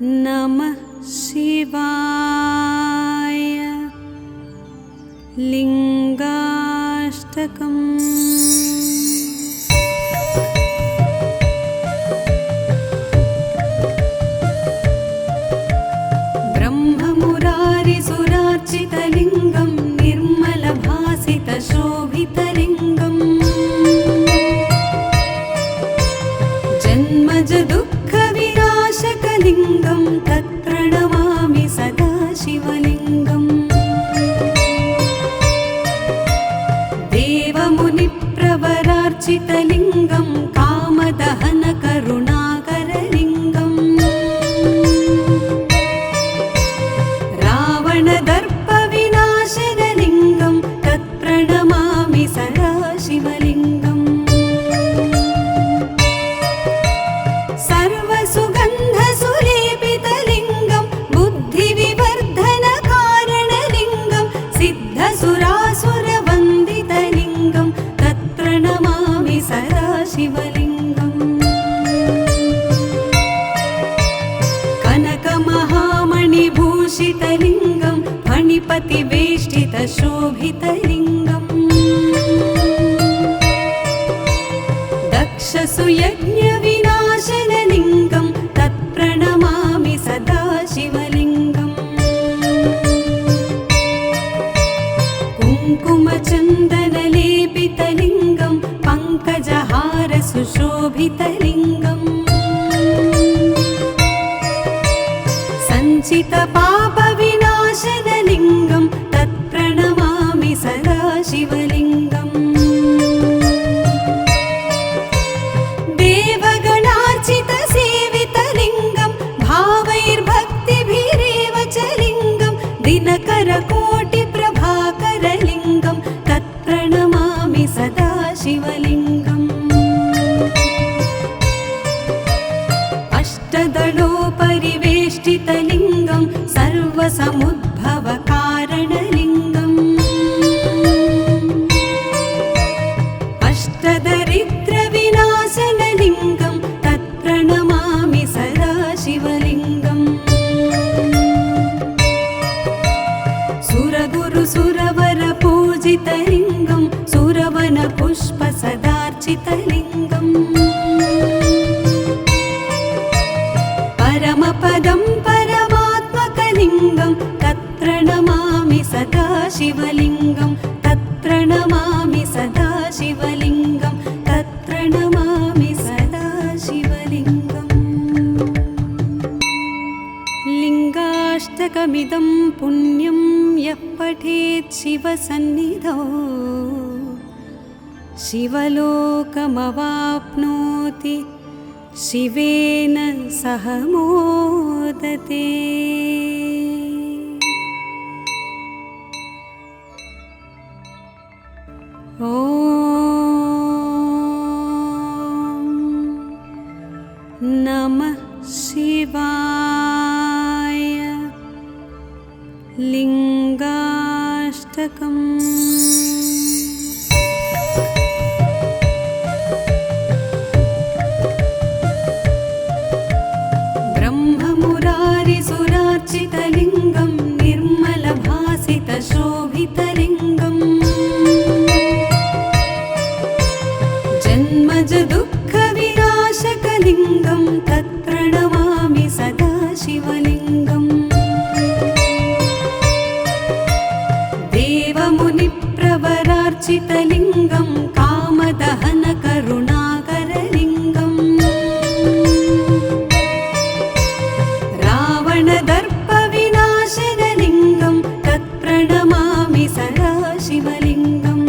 नमः शिवाय। लिंगाष्टकम्। ब्रह्ममुरारिसुरार्चितलिङ्गं निर्मलभासितशोभितलिङ्गम् जन्मजदुःखविनाशकलिङ्गं तत्प्रणमामि सदा शिवलिङ्गम्। देवमुनिप्रवरार्चितलिङ्गं कामदहनकरुणाकरलिङ्गम् रावणदर्पविनाशनलिङ्गं तत्प्रणमामि सदा शिवलिङ्गम्। सर्वसुगन्धसुलेपितलिङ्गं बुद्धिविवर्धनकारणलिङ्गं सिद्धसुरासुरवन्दितलिङ्गं तत्प्रणमामि सदा शिवलिङ्गम्। कनकमहामणिभूषितलिङ्गं फणिपतिवेष्टितशोभितलिङ्गम् दक्षसुयज्ञविनाशनलिङ्गं तत्प्रणमामि सदा शिवलिङ्गम्। कुङ्कुमचन्दनलेपितलिङ्गं पङ्कजहारसुशोभितलिङ्गम् सञ्चितपापविनाशनलिङ्गं तत्प्रणमामि सदा शिवलिङ्गम्। देवगणार्चितसेवितलिङ्गं भावैर्भक्तिभिरेव च लिङ्गं दिनकरकोटिप्रभाकरलिङ्गं तत्प्रणमामि सदा शिवलिङ्गम्। अष्टदलोपरिवेष्टितलिङ्गं सर्वसमुद्भवकारणलिङ्गम् अष्टदरिद्रविनाशनलिङ्गं तत्प्रणमामि सदा शिवलिङ्गम्। सुरगुरुसुरवरपूजितलिङ्गं सुरवनपुष्पसदार्चितलिङ्गम् परमपदं परमात्मकलिङ्गं तत्प्रणमामि सदा शिवलिङ्गं तत्प्रणमामि सदा शिवलिङ्गं तत्प्रणमामि सदा शिवलिङ्गम्। लिङ्गाष्टकमिदं पुण्यं यः पठेत् शिवसन्निधौ शिवलोकमवाप्नोति शिवेन सह मोदते। ॐ नमः शिवाय। लिङ्गाष्टकम्। ब्रह्ममुरारिसुरार्चितलिङ्गं निर्मलभासितशोभितलिङ्गम् जन्मजदुःखविनाशकलिङ्गं तत्प्रणमामि सदा शिवलिङ्गम्। देवमुनिप्रवरार्चितलिङ्गं कामदहनकरुणाकरलिङ्गम् रावणदर्पविनाशनलिङ्गं तत्प्रणमामि सदा शिवलिङ्गम्।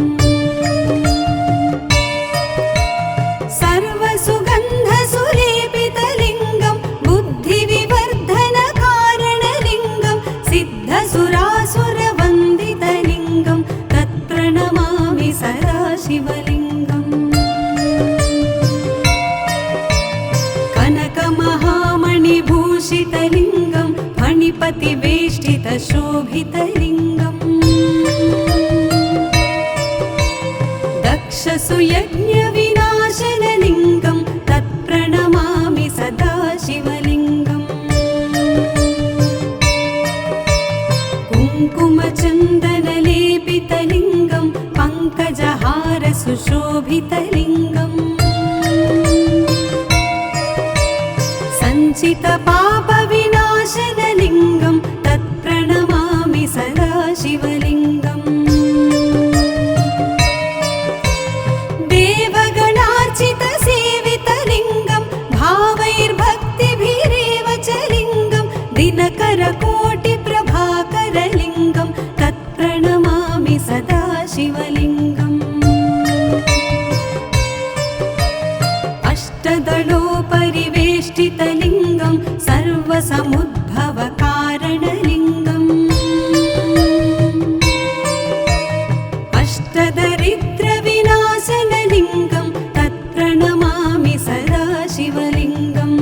सर्वसुगन्धसुलेपितलिङ्गं बुद्धिविवर्धनकारणलिङ्गं सिद्धसुरासुरवन्दितलिङ्गं तत्प्रणमामि सदा शिवलिङ्गम्। कनकमहामणिभूषितलिङ्गं फणिपतिवेष्टितशोभितलिङ्गम् दक्षसुयज्ञविनाश शोभितलिङ्गम् सञ्चितपापविनाशनलिङ्गं तत्प्रणमामि सदा शिवलिङ्गम् देवगणार्चितसेवितलिङ्गं भावैर्भक्तिभिरेव च लिङ्गं दिनकरकोटिप्रभाकरलिङ्गं तत्प्रणमामि सदा शिवलिङ्गम् अष्टदलोपरिवेष्टितलिङ्गं सर्वसमुद्भवकारणलिङ्गम् अष्टदरिद्रविनाशनलिङ्गं तत्प्रणमामि सदा शिवलिङ्गम्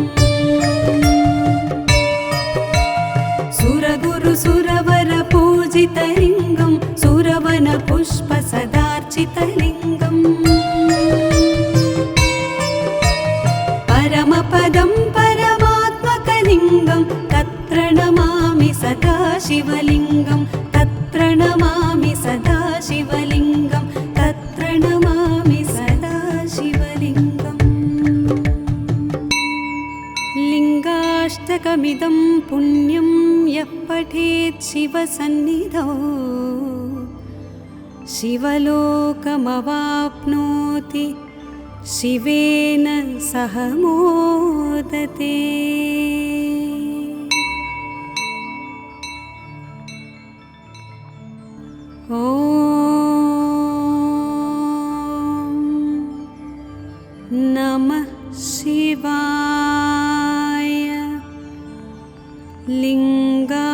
सुरगुरुसुरवरपूजितलिङ्गं सुरवनपुष्पसदार्चितलिङ्गम् परमपदं परमात्मकलिङ्गं तत्प्रणमामि सदा शिवलिङ्गं तत्प्रणमामि सदा शिवलिङ्गं तत्प्रणमामि सदा शिवलिङ्गम् लिङ्गाष्टकमिदं पुण्यं यः पठेत् शिवसन्निधौ शिवलोकमवाप्नोति शिवेन सह मोदते। ॐ नमः शिवाय। लिङ्गाष्टकम्।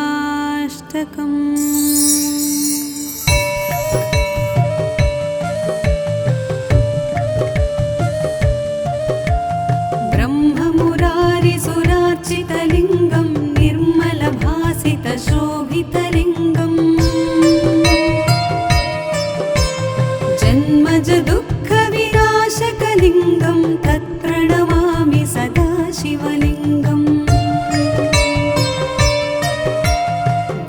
ब्रह्ममुरारिसुरार्चितलिङ्गं निर्मलभासितशोभितलिङ्गम् जन्मजदुःखविनाशकलिङ्गं तत्प्रणमामि सदा शिवलिङ्गम्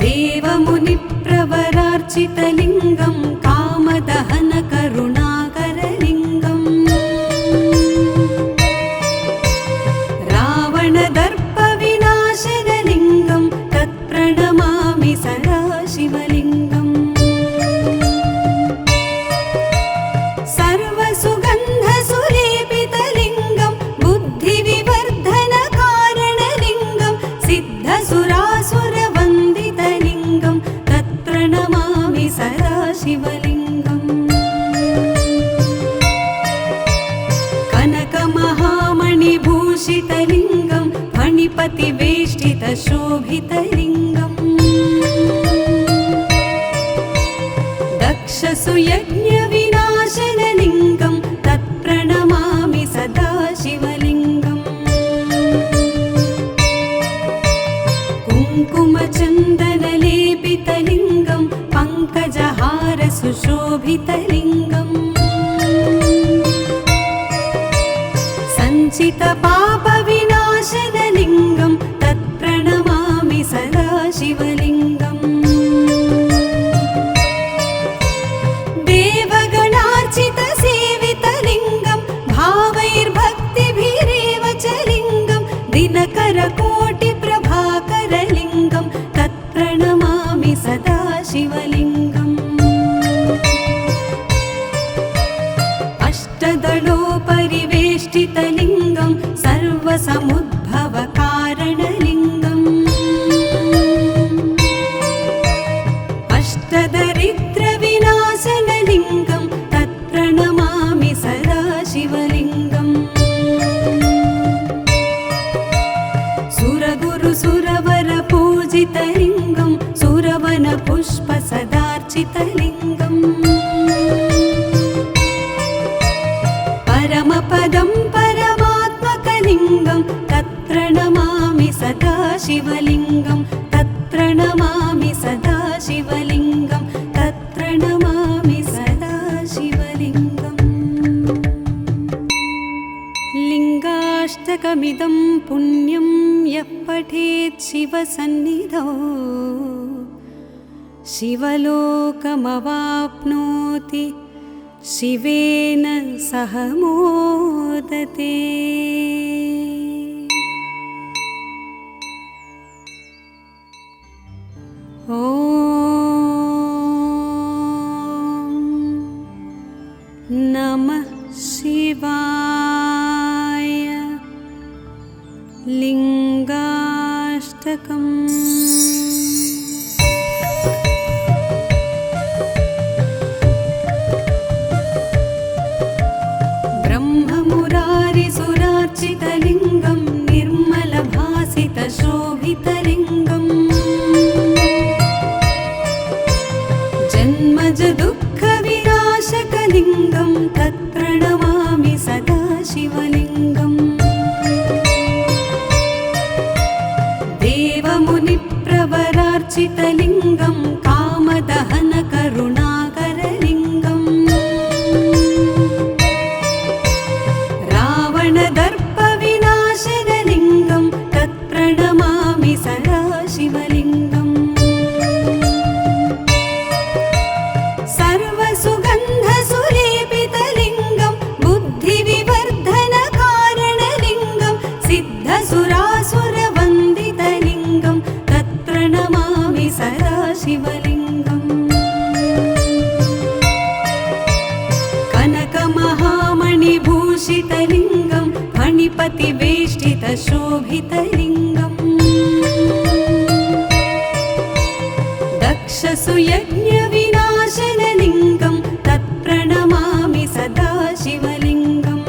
देवमुनिप्रवरार्चितलिङ्गं कामदहनकरुणाकरलिङ्गम् रावणदर्पविनाशनलिङ्गं तत्प्रणमामि सदा शिवलिङ्गम् सर्वसुगन्धसुलेपितलिङ्गं बुद्धिविवर्धनकारणलिङ्गं सिद्धसुरासुरवन्दितलिङ्गं तत्प्रणमामि सदा शिवलिङ्गम् कनकमहामणिभूषितलिङ्गं फणिपतिवेष्टितशोभितलिङ्गम् दक्षसुयज्ञविनाशनलिङ्गं तत्प्रणमामि सदा शिवलिङ्गम् कुङ्कुमचन्दनलेपितलिङ्गं पङ्कजहारसुशोभितलिङ्गम् सञ्चितपापविनाशनलिङ्गं तत्प्रणमामि सदा शिवलिङ्गम् देवगणार्चितसेवितलिङ्गं भावैर्भक्तिभिरेव च लिङ्गं दिनकरकोटिप्रभाकरलिङ्गं तत्प्रणमामि सदा शिवलिङ्गम् अष्टदलोपरिवेष्टितलिङ्गं सर्वसमुद्भवकारणलिङ्गम् अष्टदरिद्रविनाशनलिङ्गं तत्प्रणमामि सदा शिवलिङ्गम् सुरगुरुसुरवरपूजितलिङ्गं सुरवनपुष्पसदार्चितलिङ्गम् परमपदं परमात्मकलिङ्गं तत्प्रणमामि सदा शिवलिङ्गं तत्प्रणमामि सदा शिवलिङ्गं तत्प्रणमामि सदा शिवलिङ्गम् लिङ्गाष्टकमिदं पुण्यं यः पठेत् शिवसन्निधौ शिवलोकमवाप्नोति शिवेन सह मोदते। ॐ नमः शिवाय। लिङ्गाष्टकम्। ब्रह्ममुरारिसुरार्चितलिङ्गं निर्मलभासितशोभितलिङ्गम् जन्मज दुःखविनाशकलिङ्गं तत्प्रणमामि सदा शिवलिङ्गम्। देवमुनिप्रवरार्चितलिङ्गं कामदहनकरुणाकरलिङ्गम् रावणदर्पविनाशनलिङ्गं तत्प्रणमामि सदा शिवलिङ्गम्। सर्वसुगन्धसुलेपितलिङ्गं बुद्धिविवर्धनकारणलिङ्गं सिद्धसुरासुरवन्दितलिङ्गं तत्प्रणमामि सदा शिवलिङ्गम्। कनकमहामणिभूषितलिङ्गं फणिपतिवेष्टितशोभितलिङ्गम् दक्षसुयज्ञविनाशनलिङ्गं तत्प्रणमामि सदा शिवलिङ्गम्।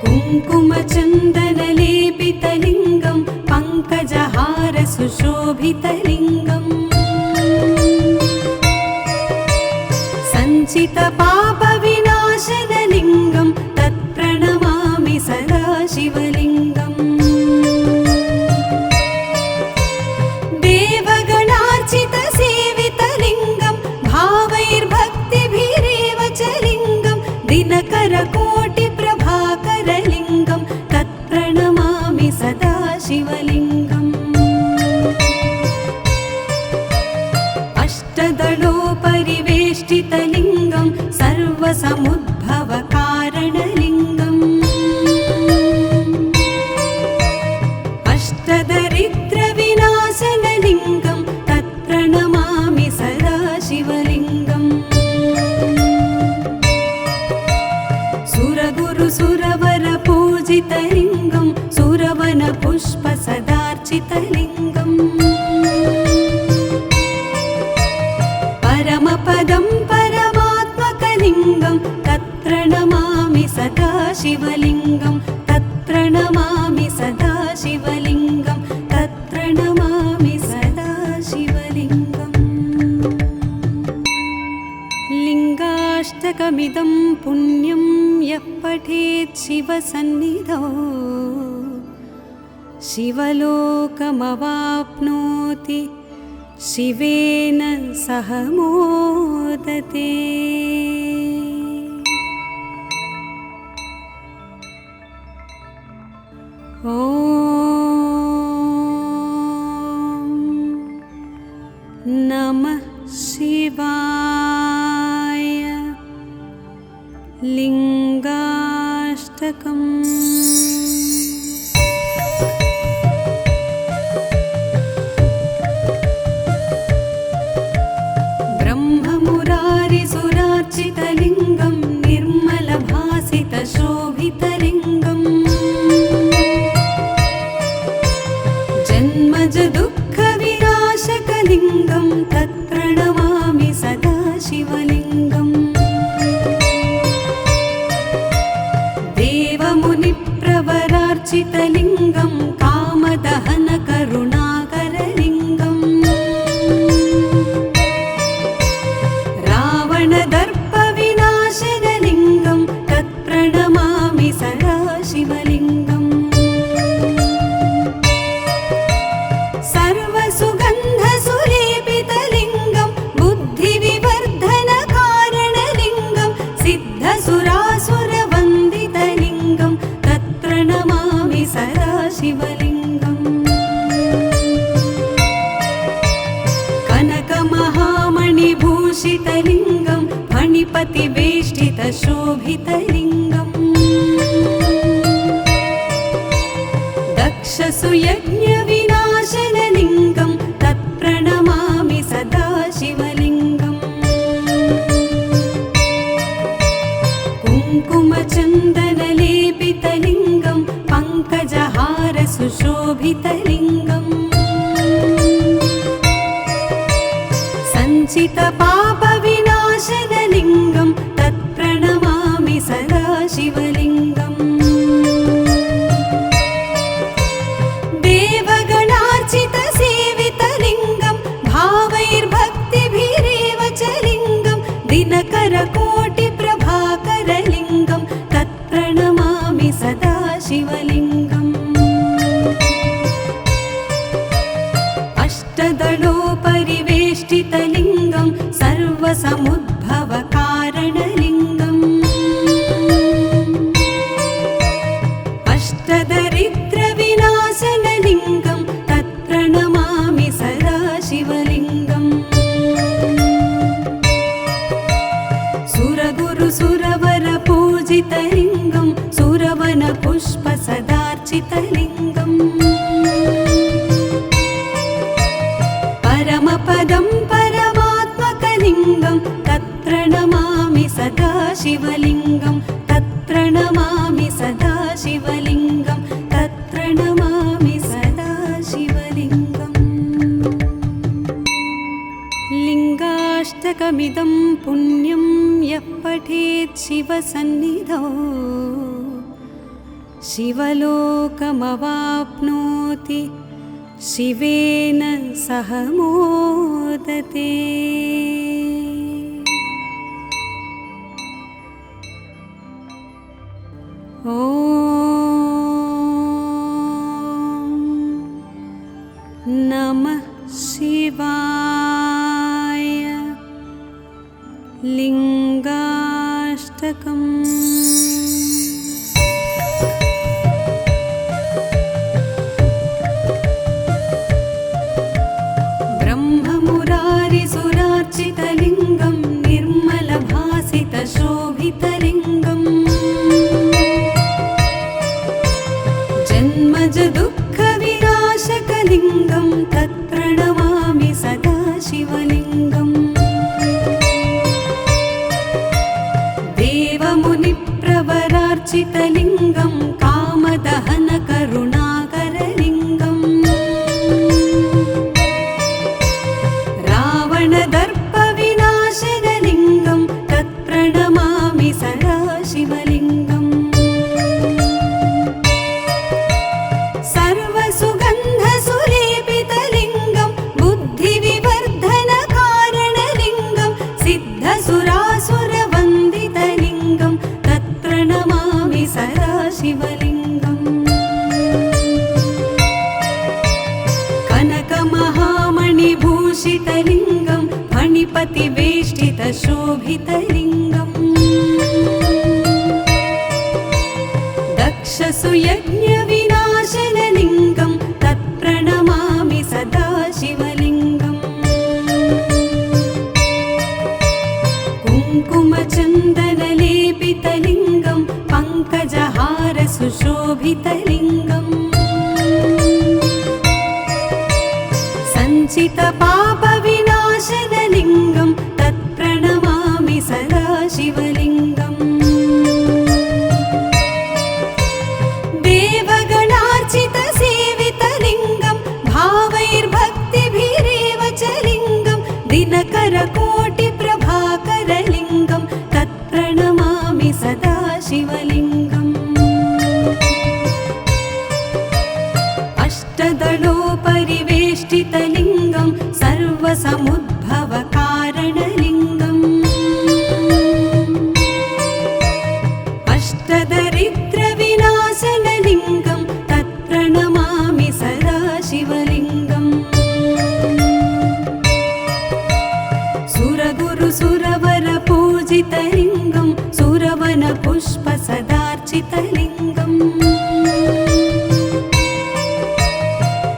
कुङ्कुमचन्दनलेपितलिङ्गं पङ्कजहारसुशोभितलिङ्गम् सञ्चितपापविनाशनलिङ्गं तत्प्रणमामि सदा शिवलिङ्गम्। देवगणार्चितसेवितलिङ्गं भावैर्भक्तिभिरेव च लिङ्गं दिनकरकोटिप्रभाकरलिङ्गं तत्प्रणमामि सदा शिवलिङ्गम्। अष्टदलोपरिवेष्टितलिङ्गं सर्वसमुद्भवकारणलिङ्गम् अष्टदरिद्रविनाशनलिङ्गं तत्प्रणमामि सदा शिवलिङ्गम्। सुरगुरुसुरवरपूजितलिङ्गं सुरवनपुष्पसदार्चितलिङ्गम् परमपदं परमात्मकलिङ्गं तत्प्रणमामि सदा शिवलिङ्गं तत्प्रणमामि सदा शिवलिङ्गं तत्प्रणमामि सदा शिवलिङ्गम्। लिङ्गाष्टकमिदं पुण्यं यः पठेत् शिवसन्निधौ शिवलोकमवाप्नोति शिवेन सह मोदते। ॐ नमः शिवाय। लिङ्गाष्टकम्। ब्रह्ममुरारिसुरार्चितलिङ्गं निर्मलभासितशोभितलिङ्गम् जन्मज दुःखविनाशकलिङ्गं तत्प्रणमामि सदा शिवलिङ्गम्। देवमुनिप्रवरार्चितलिङ्गं कामदहनकरुणाकरलिङ्गम् रावणदर्पविनाशनलिङ्गं तत्प्रणमामि सदा शिवलिङ्गम्। सर्वसुगन्धसुलेपितलिङ्गं बुद्धिविवर्धनकारणलिङ्गं सिद्धसुरासुरवन्दितलिङ्गं तत्प्रणमामि सदा शिवलिङ्गम्। कनकमहामणिभूषितलिङ्गं फणिपतिवेष्टितशोभितलिङ्गम् दक्षसुयज्ञविनाशनलिङ्गं तत्प्रणमामि सदा शिवलिङ्गम् कुङ्कुमचन्दनलेपितलिङ्गं पङ्कजहारसुशोभितलिङ्गम् सञ्चितपापविनाशनलिङ्गं तत्प्रणमामि सदा शिवलिङ्गम् देवगणार्चितसेवितलिङ्गं भावैर्भक्तिभिरेव च लिङ्गं दिनकरकोटिप्रभाकरलिङ्गं तत्प्रणमामि सदा शिवलिङ्गम् अष्टदलोपरिवेष्टितलिङ्गं सर्वसमुद्भवकारणलिङ्गम् अष्टदरिद्रविनाशनलिङ्गं तत्प्रणमामि सदा शिवलिङ्गम् सुरगुरुसुरवरपूजितलिङ्गं सुरवनपुष्पसदार्चितलिङ्गम् परमपदं परमात्मकलिङ्गं तत्प्रणमामि सदा शिवलिङ्गं तत्प्रणमामि सदा शिवलिङ्गं तत्प्रणमामि सदा शिवलिङ्गम् लिङ्गाष्टकमिदं पुण्यं यः पठेत् शिवसन्निधौ शिवलोकमवाप्नोति शिवेन सह मोदते। ॐ नमः शिवाय। लिङ्गाष्टकम्। ब्रह्ममुरारिसुरार्चितलिङ्गं निर्मलभासितशोभितलिङ्गम् जन्मजदुःखविनाशकलिङ्गं तत्प्रणमामि सदा शिवलिङ्गम् देवमुनिप्रवरार्चितलिङ्गं कामदहनकरुणाकरलिङ्गम् रावणदर्पविनाशनलिङ्गं तत्प्रणमामि सदा शिवलिङ्गम् सर्वसुगन्धसुलेपितलिङ्गं बुद्धिविवर्धनकारणलिङ्गं सिद्धसुरासुरवन्दितलिङ्गं तत्प्रणमामि सदा शिवलिङ्गम् कनकमहामणिभूषितलिङ्गं फणिपतिवेष्टितशोभितलिङ्गम् दक्षसुयज्ञविनाशनलिङ्गं तत्प्रणमामि सदा शिवलिङ्गम् कुङ्कुमचन्दनलेपितलिङ्गं पङ्कजहारसुशोभितलिङ्गम् सञ्चितपापविनाशनलिङ्गं तत्प्रणमामि सदा शिवलिङ्गम् देवगणार्चितसेवितलिङ्गं भावैर्भक्तिभिरेव च लिङ्गं दिनकरकोटिप्रभाकरलिङ्गं तत्प्रणमामि सदा शिवलिङ्गम् अष्टदलोपरिवेष्टितलिङ्गं सर्वसमुद्भवकारणलिङ्गम् अष्टदरिद्रविनाशनलिङ्गं तत्प्रणमामि सदा शिवलिङ्गम् सुरगुरुसुरवरपूजितलिङ्गं सुरवनपुष्पसदार्चितलिङ्गम्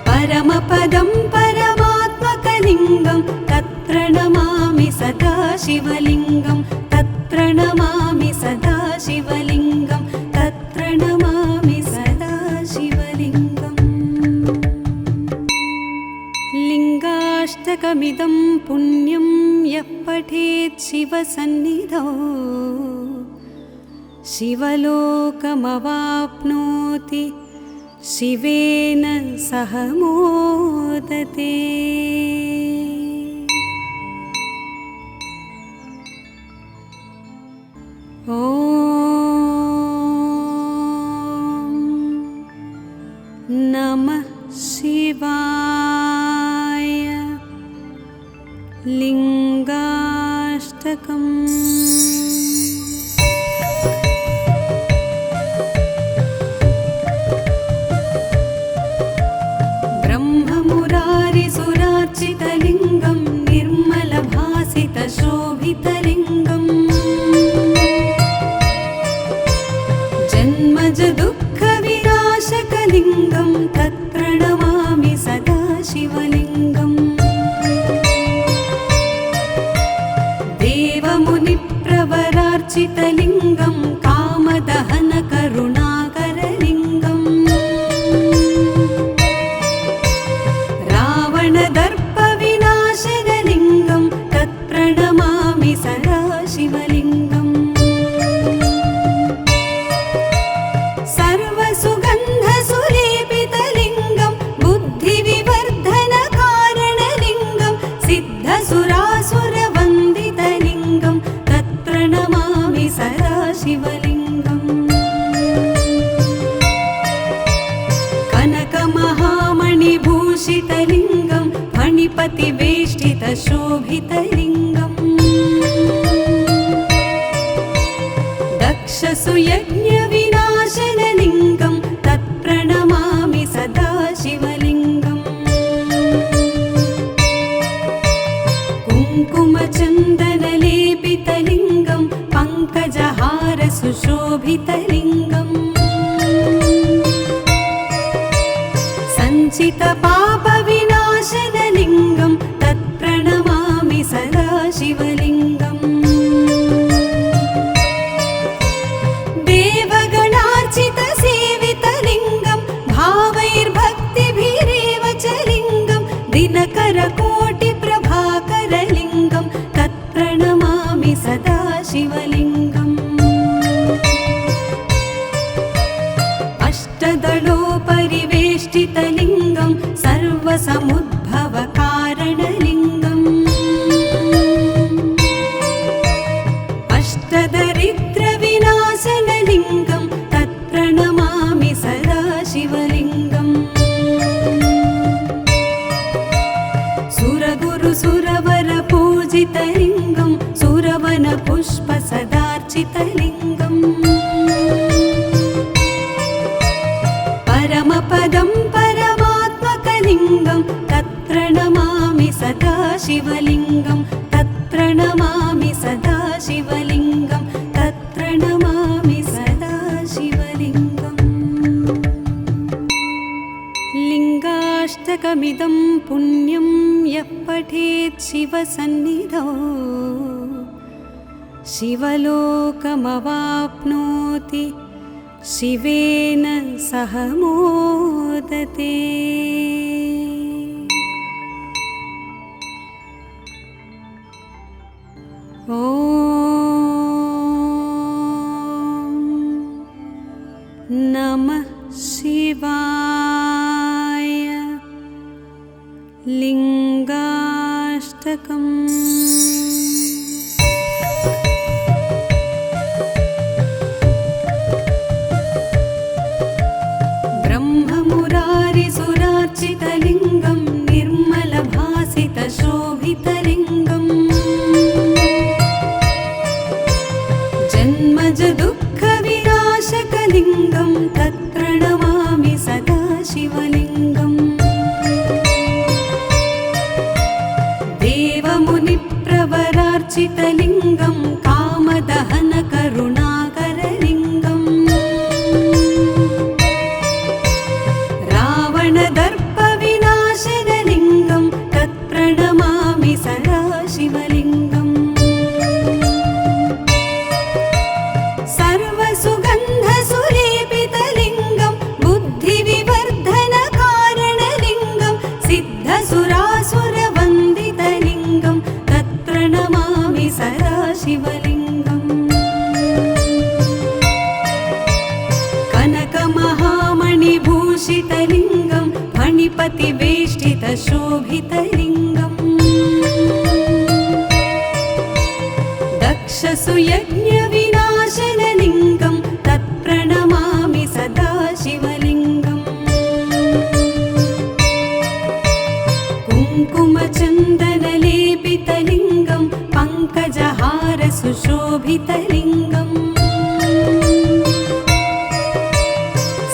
परमपदं परमात्मकलिङ्गं तत्प्रणमामि सदा शिवलिङ्गं तत्प्रणमामि तत्प्रणमामि सदा शिवलिङ्गं तत्प्रणमामि सदा शिवलिङ्गम् लिङ्गाष्टकमिदं पुण्यं यः पठेत् शिवसन्निधौ शिवलोकमवाप्नोति शिवेन सह मोदते। ॐ नमः शिवाय। लिङ्गाष्टकम्। ब्रह्ममुरारिसुरार्चितलिङ्गं निर्मलभासितशोभितलिङ्गम् जन्मजदुःखविनाशकलिङ्गं तत्प्रणमामि सदा शिवलिङ्गम् देवमुनिप्रवरार्चितलिङ्गं कामदहनकरुणाकरलिङ्गम् रावणदर्पविनाशनलिङ्गं तत्प्रणमामि सदा शिवलिङ्गम् सर्वसुगन्धसुलेपितलिङ्गं बुद्धिविवर्धनकारणलिङ्गं सिद्धसुरासुरवन्दितलिङ्गं तत्प्रणमामि सदा शिवलिङ्गम् कनकमहामणिभूषितलिङ्गं फणिपतिवेष्टितशोभितलिङ्गम् दक्षसुयज्ञविनाशनलिङ्गं तत्प्रणमामि सदा शिवलिङ्गम् कुङ्कुमचन्दनलेपितलिङ्गं पङ्कजहारसुशोभितलिङ्गम् सञ्चितपापविनाशनलिङ्गं तत्प्रणमामि सदा शिवलिङ्गम् देवगणार्चितसेवितलिङ्गं भावैर्भक्तिभिरेव च लिङ्गं दिनकरकोटिप्रभाकरलिङ्गं तत्प्रणमामि सदा शिवलिङ्गम् अष्टदलोपरिवेष्टितलिङ्गं सर्वसमुद्भवकारणलिङ्गम् अष्टदरिद्रविनाशनलिङ्गं तत्प्रणमामि सदा शिवलिङ्गम् सुरगुरुसुरवरपूजितलिङ्गं सुरवनपुष्पसदार्चितलिङ्गम् परमपदं परमात्मकलिङ्गं तत्प्रणमामि सदा शिवलिङ्गं तत्प्रणमामि सदा शिवलिङ्गं तत्प्रणमामि सदा शिवलिङ्गम् लिङ्गाष्टकमिदं पुण्यं यः पठेत् शिवसन्निधौ शिवलोकमवाप्नोति शिवेन सह मोदते। ॐ नमः शिवाय। लिङ्गाष्टकम्। ब्रह्ममुरारिसुरार्चितलिङ्गं निर्मलभासितशोभितलिङ्गम् जन्मजदुःखविनाशकलिङ्गं तत्प्रणमामि सदा शिवलिङ्गम् देवमुनिप्रवरार्चितलिङ्गं कामदहनकरुणाकरलिङ्गम् रावणदर्पविनाशनलिङ्गं तत्प्रणमामि सदा शिवलिङ्गम् फणिपतिवेष्टितशोभितलिङ्गम् दक्षसुयज्ञविनाशनलिङ्गं तत्प्रणमामि सदा शिवलिङ्गम् कुङ्कुमचन्दनलेपितलिङ्गं पङ्कजहारसुशोभितलिङ्गम्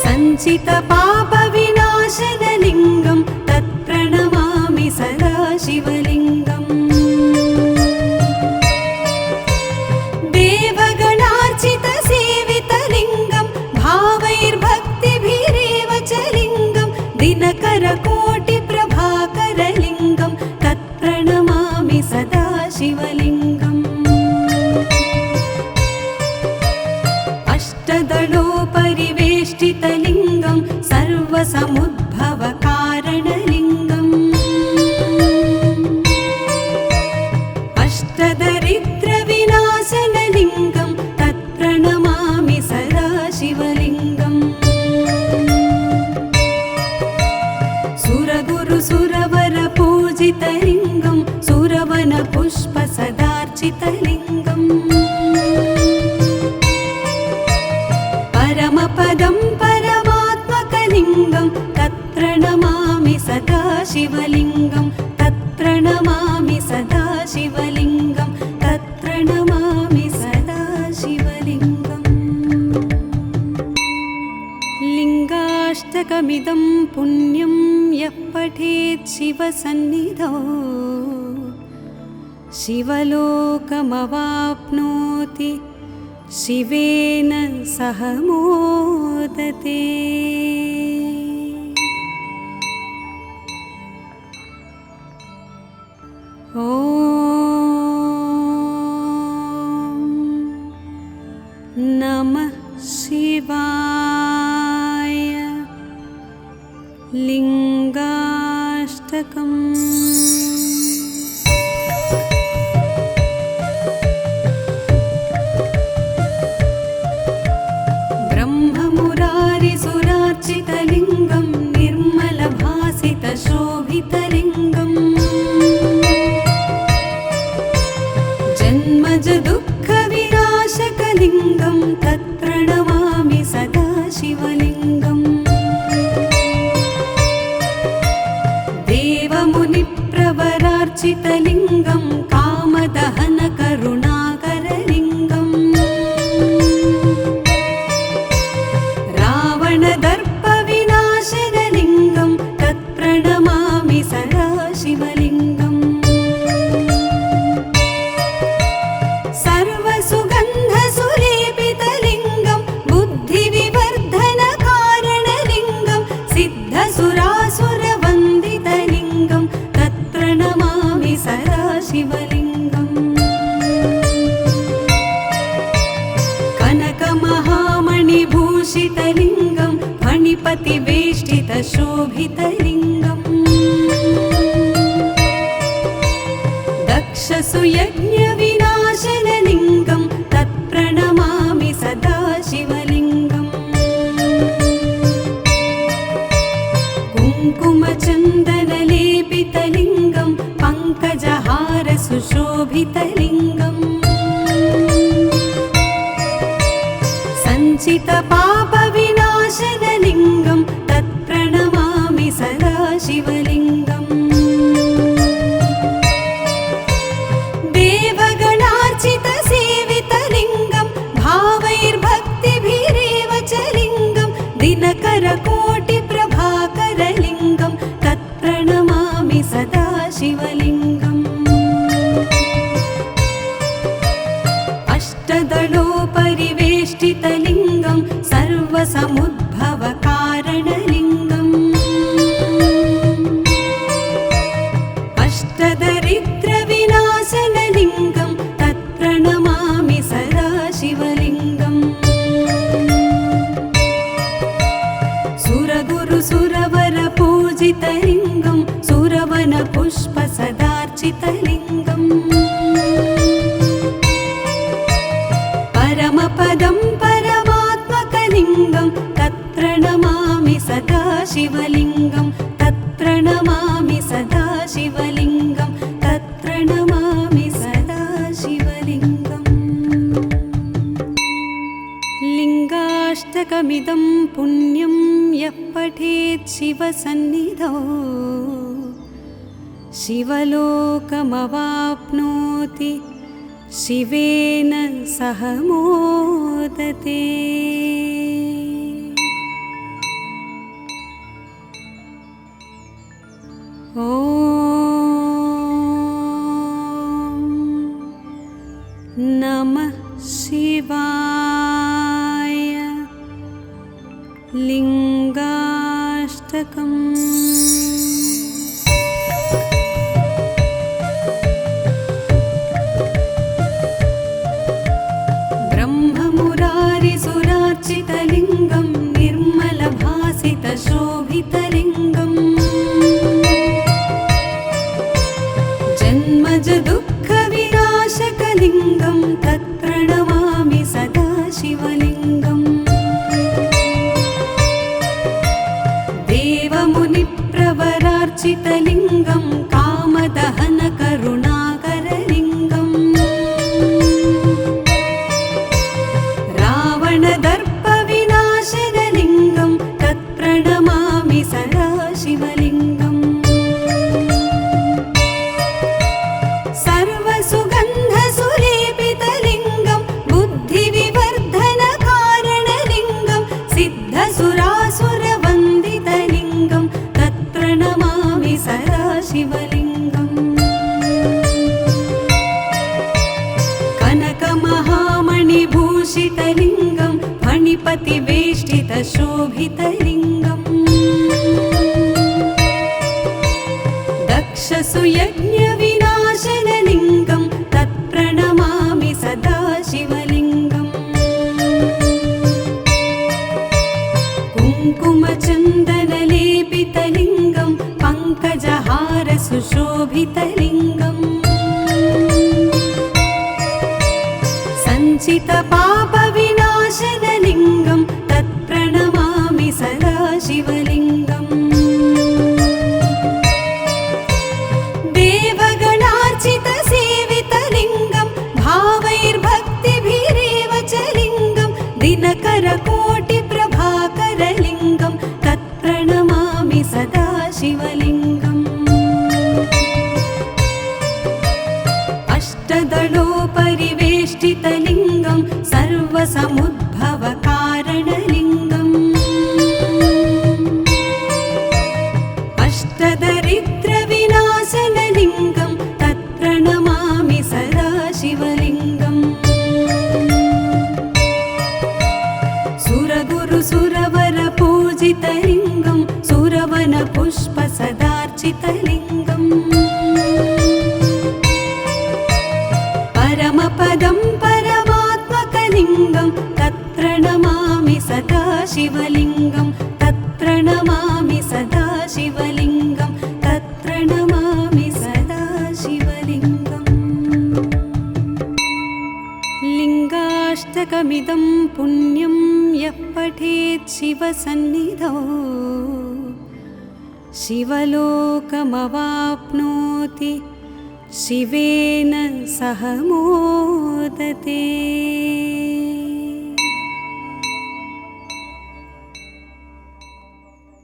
सञ्चितपापविनाशनलिङ्गं तत्प्रणमामि सदा शिवलिङ्गम् देवगणार्चितसेवितलिङ्गं भावैर्भक्तिभिरेव च लिङ्गं दिनकरकोटिप्रभाकरलिङ्गं तत्प्रणमामि सदा शिवलिङ्गम् अष्टदलोपरिवेष्टितलिङ्गं सर्वसमुद्भवकारणलिङ्गम् अष्टदरिद्रविनाशनलिङ्गं तत्प्रणमामि सदा शिवलिङ्गम् सुरगुरुसुरवरपूजितलिङ्गं सुरवनपुष्पसदार्चितलिङ्गम् परमपदं परमात्मकलिङ्गं तत्प्रणमामि सदा शिवलिङ्गं तत्प्रणमामि सदा शिवलिङ्गं तत्प्रणमामि सदा शिवलिङ्गम् लिङ्गाष्टकमिदं पुण्यं यः पठेत् शिवसन्निधौ शिवलोकमवाप्नोति शिवेन सह मोदते। ॐ नमः शिवाय। लिङ्गाष्टकम्। ब्रह्ममुरारिसुरार्चितलिङ्गं निर्मलभासितशोभितलिङ्गम् जन्मजदुःखविनाशकलिङ्गं तत्प्रणमामि सदा शिवलिङ्गम् देवमुनिप्रवरार्चितलिङ्गं कामदहनकरुणाकरलिङ्गम् रावणदर्पविनाशनलिङ्गं तत्प्रणमामि सदा शिवलिङ्गम् सर्वसुगन्धसुलेपितलिङ्गं बुद्धिविवर्धनकारणलिङ्गं सिद्धसुरासुरवन्दितलिङ्गं तत्प्रणमामि सदा शिवलिङ्गम् कनकमहामणिभूषितलिङ्गं फणिपतिवेष्टितशोभितलिङ्गम् दक्षसुयज्ञविनाशनलिङ्गं तत्प्रणमामि सदा शिवलिङ्गम् कुङ्कुमचन्दनलेपितलिङ्गं पङ्कजहारसुशोभितलिङ्गम् सञ्चितपापविनाशनलिङ्गं तत्प्रणमामि सदा शिवलिङ्गम् देवगणार्चितसेवितलिङ्गं भावैर्भक्तिभिरेव च लिङ्गं दिनकरकोटिप्रभाकरलिङ्गं तत्प्रणमामि सदा शिवलिङ्गम् अष्टदलोपरिवेष्टितलिङ्गं सर्वसमुद्भवकारणलिङ्गम् अष्टदरिद्रविनाशनलिङ्गं तत्प्रणमामि सदा शिवलिङ्गम् सुरगुरुसुरवरपूजितलिङ्गं सुरवनपुष्पसदार्चितलिङ्गम् परमपदं परमात्मकलिङ्गं तत्प्रणमामि सदा शिवलिङ्गं तत्र लिङ्गाष्टकमिदं पुण्यं यः पठेत् शिवसन्निधौ शिवलोकमवाप्नोति शिवेन सह मोदते। ॐ नमः शिवाय। लिङ्गाष्टकम्। ब्रह्ममुरारिसुरार्चितलिङ्गं निर्मलभासितशोभितलिङ्गम् जन्मज दुःखविनाशकलिङ्गं तत्प्रणमामि सदा शिवलिङ्गम्। देवमुनिप्रवरार्चितलिङ्गं कामदहनकरुणाकरलिङ्गम् रावणदर्पविनाशनलिङ्गं तत्प्रणमामि सदा शिवलिङ्गम्। सर्वसुगन्धसुलेपितलिङ्गं बुद्धिविवर्धनकारणलिङ्गं सिद्धसुरासुरवन्दितलिङ्गं तत्प्रणमामि सदा शिवलिङ्गम्। कनकमहामणिभूषितलिङ्गं फणिपतिवेष्टितशोभितलिङ्गम् दक्षसुयज्ञविनाशनलिङ्गं तत्प्रणमामि सदा शिवलिङ्गम्। कुङ्कुमचन्दनलेपितलिङ्गं पङ्कजहारसुशोभितलिङ्गम् सञ्चितपापविनाशनलिङ्गं तत्प्रणमामि सदा शिवलिङ्गम्। देवगणार्चितसेवितलिङ्गं भावैर्भक्तिभिरेव च लिङ्गं दिनकरकोटिप्रभाकरलिङ्गं तत्प्रणमामि सदा शिवलिङ्गम्। अष्टदलोपरिवेष्टितलिङ्गं सर्वसमुद्भवकारणलिङ्गम् अष्टदरिद्रविनाशनलिङ्गं तत्प्रणमामि सदा शिवलिङ्गम्। सुरगुरुसुरवरपूजितलिङ्गं सुरवनपुष्पसदार्चितलिङ्गम् परमपदं परमात्मकलिङ्गं तत्प्रणमामि सदा शिवलिङ्गं तत्प्रणमामि सदा शिवलिङ्गं तत्प्रणमामि सदा शिवलिङ्गम्। लिङ्गाष्टकमिदं पुण्यं यः पठेत् शिवसन्निधौ शिवलोकमवाप्नोति शिवेन सह मोदते।